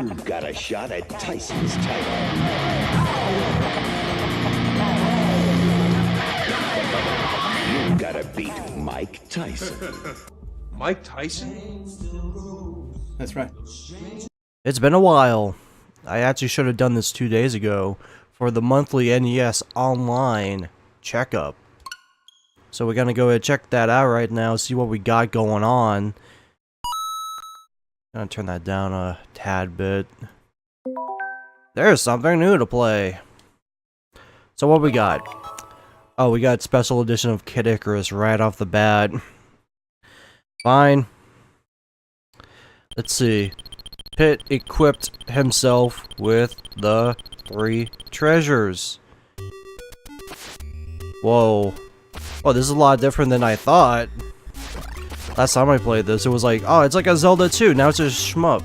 You've got a shot at Tyson's title. You've got to beat Mike Tyson. Mike Tyson? That's right. It's been a while. I actually should have done this 2 days ago for the monthly NES online checkup. So we're gonna go ahead and check that out right now, see what we got going on. Gonna turn that down a tad bit. There's something new to play. So what we got? Oh, we got special edition of Kid Icarus right off the bat. Fine. Let's see. Pitt equipped himself with the 3 treasures. Whoa. Oh, this is a lot different than I thought. Last time I played this, it was like, oh, it's like a Zelda 2, now it's a shmup.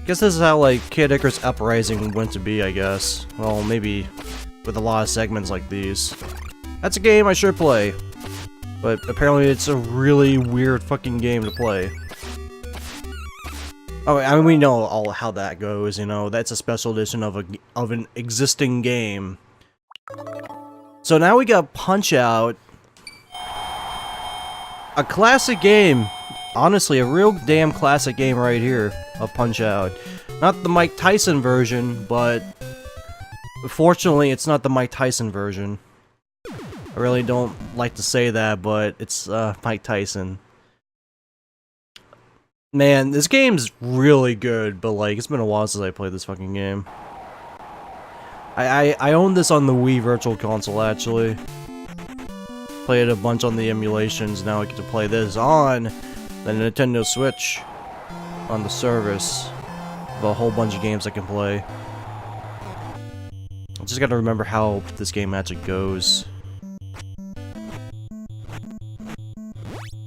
Guess this is how, like, Kid Icarus Uprising went to be, I guess. Well, maybe with a lot of segments like these. That's a game I should play. But apparently it's a really weird fucking game to play. Oh, I mean, we know all how that goes, you know. That's a special edition of an existing game. So now we got Punch-Out! A classic game. Honestly, a real damn classic game right here of Punch-Out! Not the Mike Tyson version, but fortunately it's not the Mike Tyson version. I really don't like to say that, but it's Mike Tyson. Man, this game's really good, but like, it's been a while since I played this fucking game. I own this on the Wii Virtual Console, actually. Played a bunch on the emulations, now I get to play this on the Nintendo Switch. On the service. Of a whole bunch of games I can play. I just gotta remember how this game actually goes.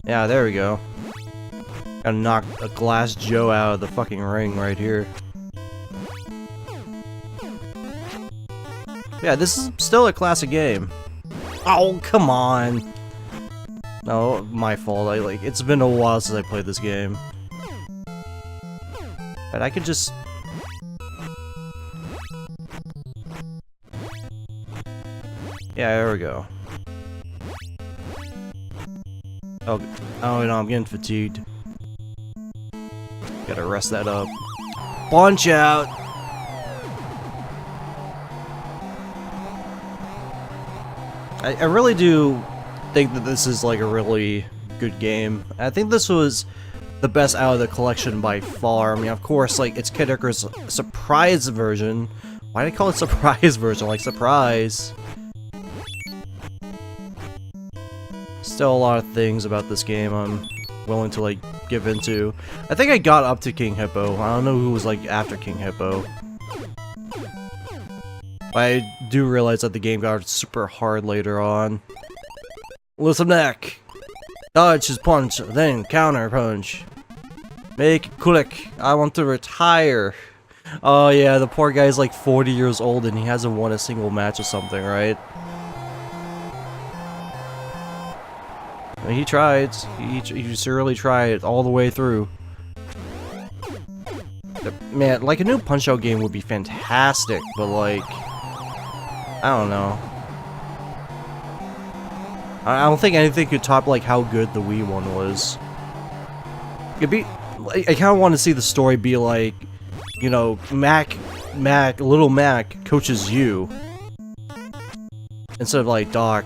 Yeah, there we go. Gotta knock a Glass Joe out of the fucking ring right here. Yeah, this is still a classic game. Oh, come on! No, my fault. It's been a while since I played this game. But I could just... Yeah, there we go. Oh no, I'm getting fatigued. Gotta rest that up. Punch-Out! I really do think that this is like a really good game. I think this was the best out of the collection by far. I mean, of course, like, it's Kid Icarus' surprise version. Why did I call it surprise version? Like, surprise. Still a lot of things about this game I'm willing to, like, give into. I think I got up to King Hippo. I don't know who was, like, after King Hippo. But I do realize that the game got super hard later on. Listen neck. Dodge his punch, then counter punch. Make it click. I want to retire. Oh yeah, the poor guy's like 40 years old and he hasn't won a single match or something, right? I mean, he tried. He surely tried all the way through. Man, like a new Punch-Out game would be fantastic, but like, I don't know. I don't think anything could top like how good the Wii one was. It'd be, I kind of want to see the story be like, you know, little Mac coaches you instead of like Doc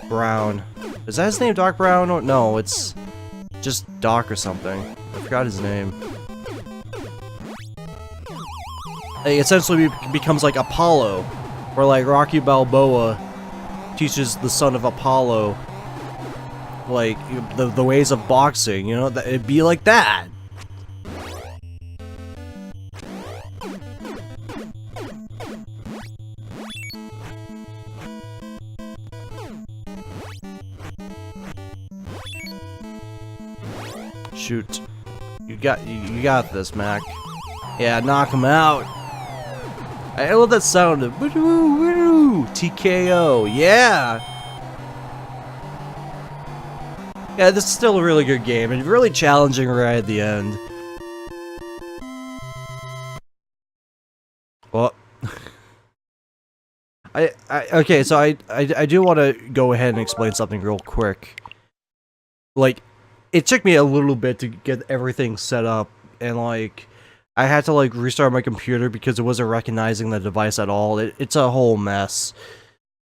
Brown. Is that his name, Doc Brown? Or no, it's just Doc or something. I forgot his name. It essentially becomes like Apollo, where like Rocky Balboa teaches the son of Apollo like the ways of boxing, you know, it'd be like that. Shoot. You got this, Mac. Yeah, knock him out. I love that sound of woo-woo, TKO. Yeah. Yeah, this is still a really good game and really challenging right at the end. Okay, so I do want to go ahead and explain something real quick. Like, it took me a little bit to get everything set up, and like, I had to like restart my computer because it wasn't recognizing the device at all. It's a whole mess.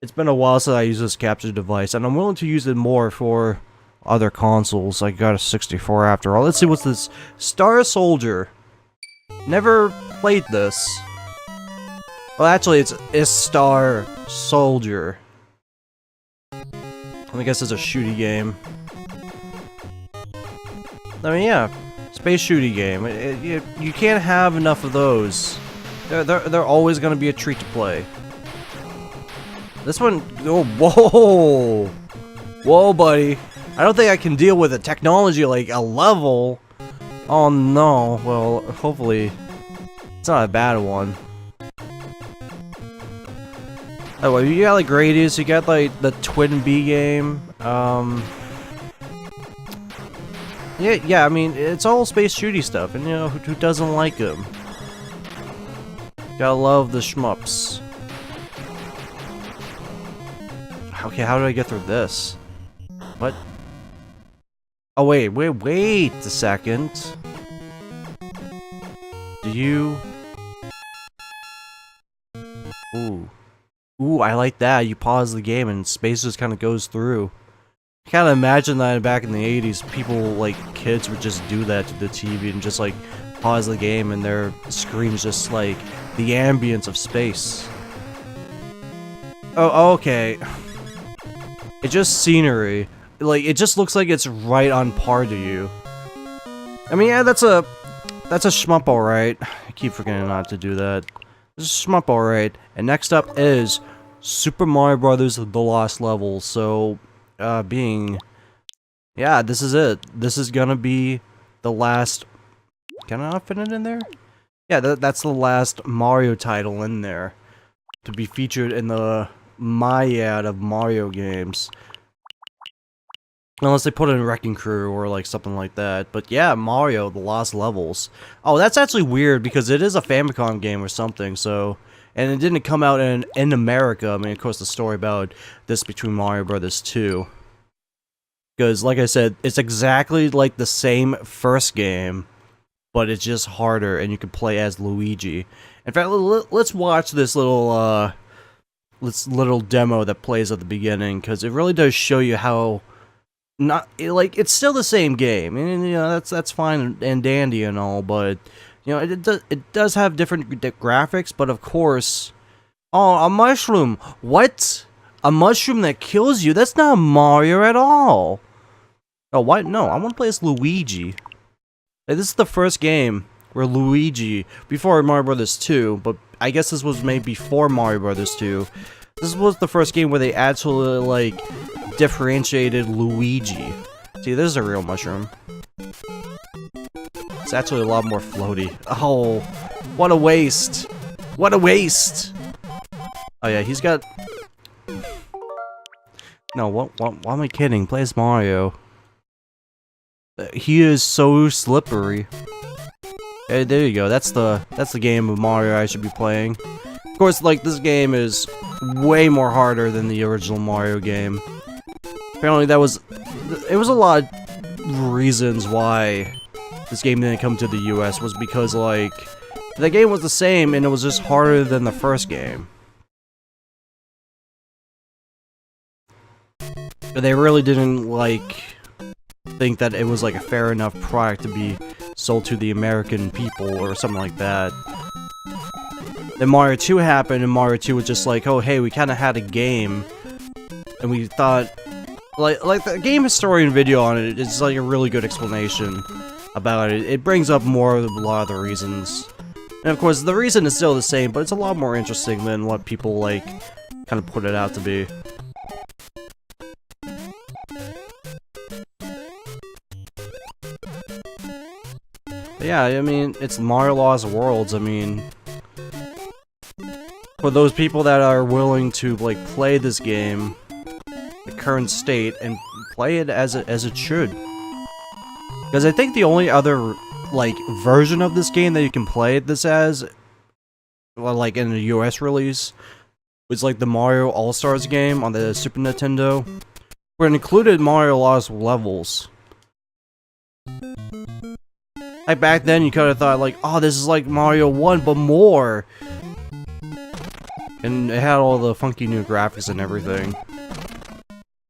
It's been a while since I used this capture device, and I'm willing to use it more for other consoles. I got a 64 after all. Let's see what's this. Star Soldier. Never played this. Well, actually, it's Star Soldier. I guess it's a shooty game. I mean, yeah, space shooty game. You can't have enough of those. They're always gonna be a treat to play. This one, oh, whoa, whoa, buddy. I don't think I can deal with a technology like a level. Oh no. Well, hopefully, it's not a bad one. Oh, well, you got like Gradius, you got like the Twin B game. Yeah, I mean, it's all space shooty stuff, and you know, who doesn't like them? Gotta love the shmups. Okay, how do I get through this? What? Oh, wait a second. Do you... Ooh, I like that. You pause the game and space just kind of goes through. I kind of imagine that back in the 80s, people, like, kids would just do that to the TV and just, like, pause the game and their screens just, like, the ambience of space. Oh, okay. It's just scenery. Like, it just looks like it's right on par to you. I mean, yeah, that's a shmup, alright. I keep forgetting not to do that. It's a shmup, alright. And next up is Super Mario Brothers: The Lost Levels. So, yeah, this is it. This is gonna be the last... Can I not fit it in there? Yeah, that's the last Mario title in there to be featured in the myriad of Mario games. Unless they put it in Wrecking Crew or like something like that. But yeah, Mario: The Lost Levels. Oh, that's actually weird because it is a Famicom game or something, so... And it didn't come out in America. I mean, of course, the story about this between Mario Brothers 2. Because, like I said, it's exactly like the same first game, but it's just harder, and you can play as Luigi. In fact, let's watch this little demo that plays at the beginning, because it really does show you how... it's still the same game, and you know, that's fine and dandy and all, but... You know, it does have different graphics, but of course... Oh, a mushroom! What? A mushroom that kills you? That's not Mario at all! Oh, what? No, I want to play as Luigi. Hey, this is the first game where Luigi... Before Mario Brothers 2, but I guess this was made before Mario Brothers 2. This was the first game where they actually, like, differentiated Luigi. See, this is a real mushroom. It's actually a lot more floaty. Oh, what a waste! What a waste! Oh yeah, he's got... No, what am I kidding? Play as Mario. He is so slippery. Hey, there you go. That's the game of Mario I should be playing. Of course, like, this game is way more harder than the original Mario game. Apparently, it was a lot of reasons why this game didn't come to the US, was because, like, the game was the same and it was just harder than the first game. But they really didn't, like, think that it was, like, a fair enough product to be sold to the American people or something like that. Then Mario 2 happened, and Mario 2 was just like, oh, hey, we kind of had a game, and we thought, like the game historian video on it is, like, a really good explanation about it. It brings up more of a lot of the reasons. And of course, the reason is still the same, but it's a lot more interesting than what people, like, kind of put it out to be. But yeah, I mean, it's Mario Lost Worlds. I mean, for those people that are willing to, like, play this game, the current state, and play it as it should. Because I think the only other, like, version of this game that you can play this as, well, like, in the US release, was like the Mario All-Stars game on the Super Nintendo, where it included Mario Lost levels. Like back then, you could have thought like, oh, this is like Mario 1, but more. And it had all the funky new graphics and everything.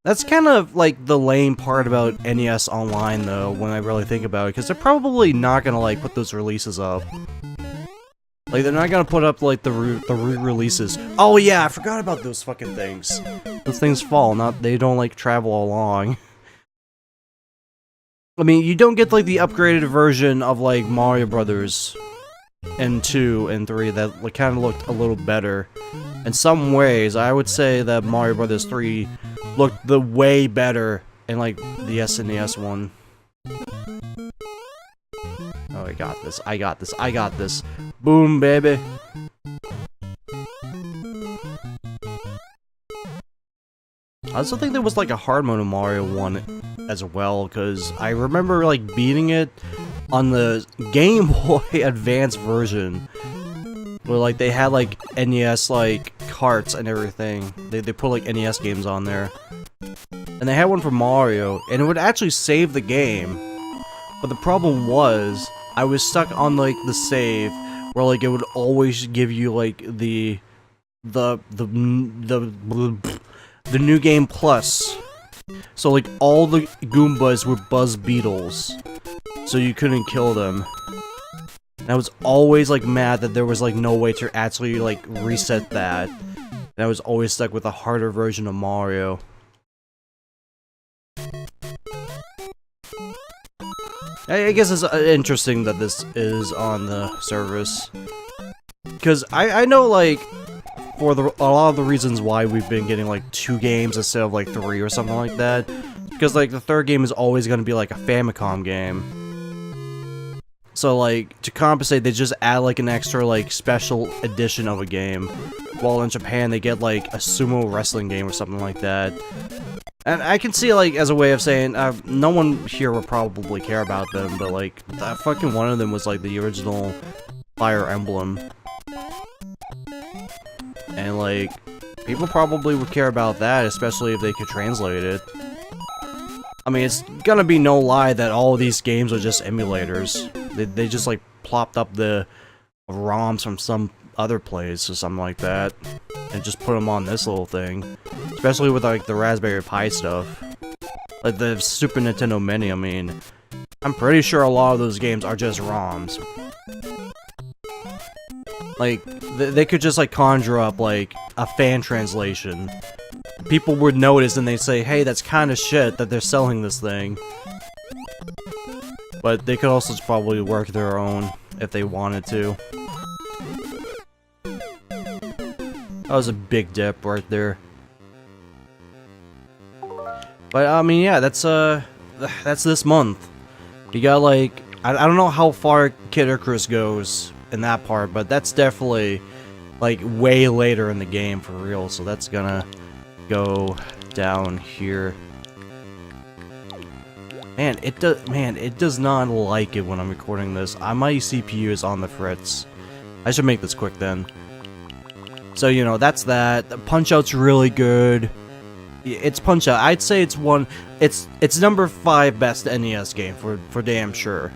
That's kind of like the lame part about NES Online though, when I really think about it, because they're probably not gonna like put those releases up. Like they're not gonna put up like the re-releases. Oh yeah, I forgot about those fucking things. Those things fall, they don't like travel along. I mean, you don't get like the upgraded version of like Mario Brothers and 2 and 3 that like, kind of looked a little better. In some ways, I would say that Mario Brothers 3 looked the way better in like the SNES one. Oh, I got this, I got this, I got this. Boom, baby. I also think there was like a hard mode in Mario 1 as well, because I remember like beating it on the Game Boy Advance version, where like they had like NES like carts and everything. They put like NES games on there, and they had one for Mario, and it would actually save the game. But the problem was I was stuck on like the save where like it would always give you like the New Game Plus. So like all the Goombas were Buzz Beetles, so you couldn't kill them. And I was always like mad that there was like no way to actually like reset that. And I was always stuck with a harder version of Mario. I guess it's interesting that this is on the service, because I know like for a lot of the reasons why we've been getting like 2 games instead of like 3 or something like that, because like the 3rd game is always going to be like a Famicom game. So like to compensate, they just add like an extra like special edition of a game, while in Japan they get like a sumo wrestling game or something like that. And I can see like as a way of saying no one here would probably care about them, but like that fucking one of them was like the original Fire Emblem. And like, people probably would care about that, especially if they could translate it. I mean, it's gonna be no lie that all of these games are just emulators. They just like plopped up the ROMs from some other place or something like that, and just put them on this little thing. Especially with like the Raspberry Pi stuff. Like the Super Nintendo Mini, I mean, I'm pretty sure a lot of those games are just ROMs. Like, they could just, like, conjure up, like, a fan translation. People would notice and they'd say, hey, that's kind of shit that they're selling this thing. But they could also just probably work their own if they wanted to. That was a big dip right there. But, I mean, yeah, that's this month. You got, like, I don't know how far Kid Icarus goes in that part, but that's definitely like way later in the game for real, so that's gonna go down here. Man, it does not like it when I'm recording this. My CPU is on the fritz. I should make this quick then. So, you know, that's that. Punch-Out's really good. It's Punch-Out. I'd say it's number 5 best NES game for damn sure.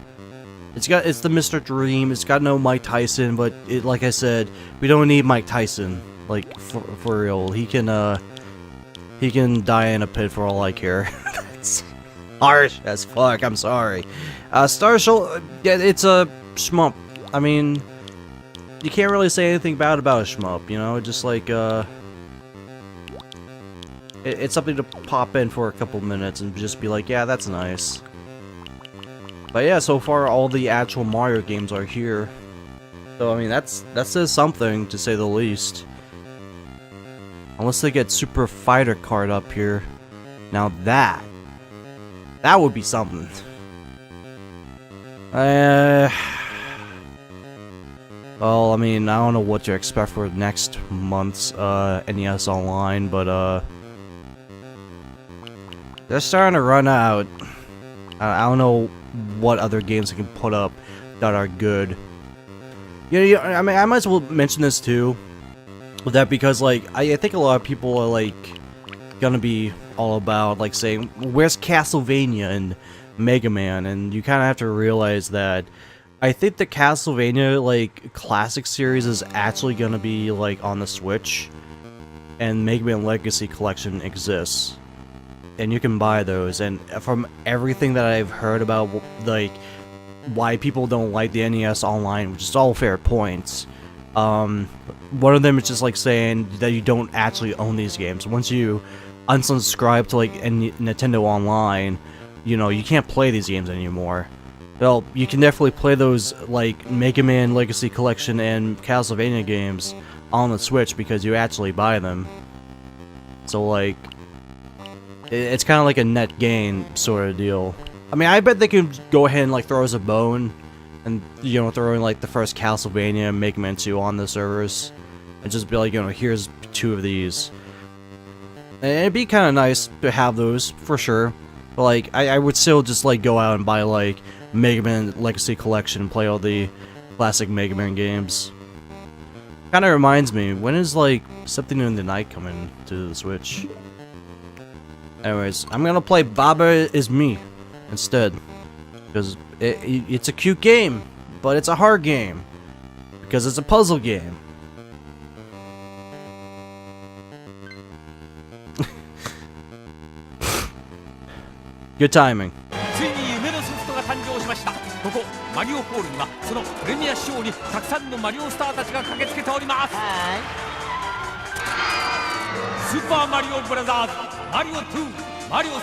It's the Mr. Dream. It's got no Mike Tyson, but like I said, we don't need Mike Tyson. Like for real, he can die in a pit for all I care. That's harsh as fuck. I'm sorry. Star Show, yeah, it's a shmup. I mean, you can't really say anything bad about a shmup. You know, just like it's something to pop in for a couple minutes and just be like, yeah, that's nice. But yeah, so far all the actual Mario games are here. So I mean that says something, to say the least. Unless they get Super Fighter Card up here. Now that would be something. Well, I mean, I don't know what to expect for next month's NES Online, but they're starting to run out. I don't know what other games I can put up that are good. I mean, I might as well mention this too. With that, because like I think a lot of people are like gonna be all about like saying, where's Castlevania and Mega Man, and you kind of have to realize that I think the Castlevania like classic series is actually gonna be like on the Switch, and Mega Man Legacy Collection exists, and you can buy those. And from everything that I've heard about like why people don't like the NES Online, which is all fair points, one of them is just like saying that you don't actually own these games. Once you unsubscribe to like Nintendo Online, you know, you can't play these games anymore. Well, you can definitely play those like Mega Man Legacy Collection and Castlevania games on the Switch because you actually buy them. So like, it's kind of like a net gain sort of deal. I mean, I bet they could go ahead and like throw us a bone and, you know, throw in like the first Castlevania and Mega Man 2 on the servers and just be like, you know, here's 2 of these. And it'd be kind of nice to have those for sure. But like, I would still just like go out and buy like Mega Man Legacy Collection and play all the classic Mega Man games. Kind of reminds me, when is like Something in the Night coming to the Switch? Anyways, I'm gonna play Baba Is Me instead, because it's a cute game, but it's a hard game because it's a puzzle game. Good timing. ついに夢のソフトが誕生しました。ここマリオホールにはそのプレミア仕様にたくさんのマリオスターたちが駆けつけております。スーパーマリオブラザーズ、マリオ2、マリオ3、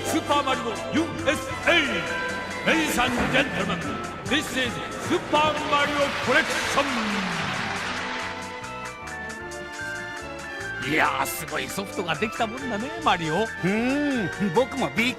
スーパーマリオ USA。Ladies and gentlemen, this is Super Mario Collection。いやー、すごいソフトができたもんだね、マリオ。僕もびっ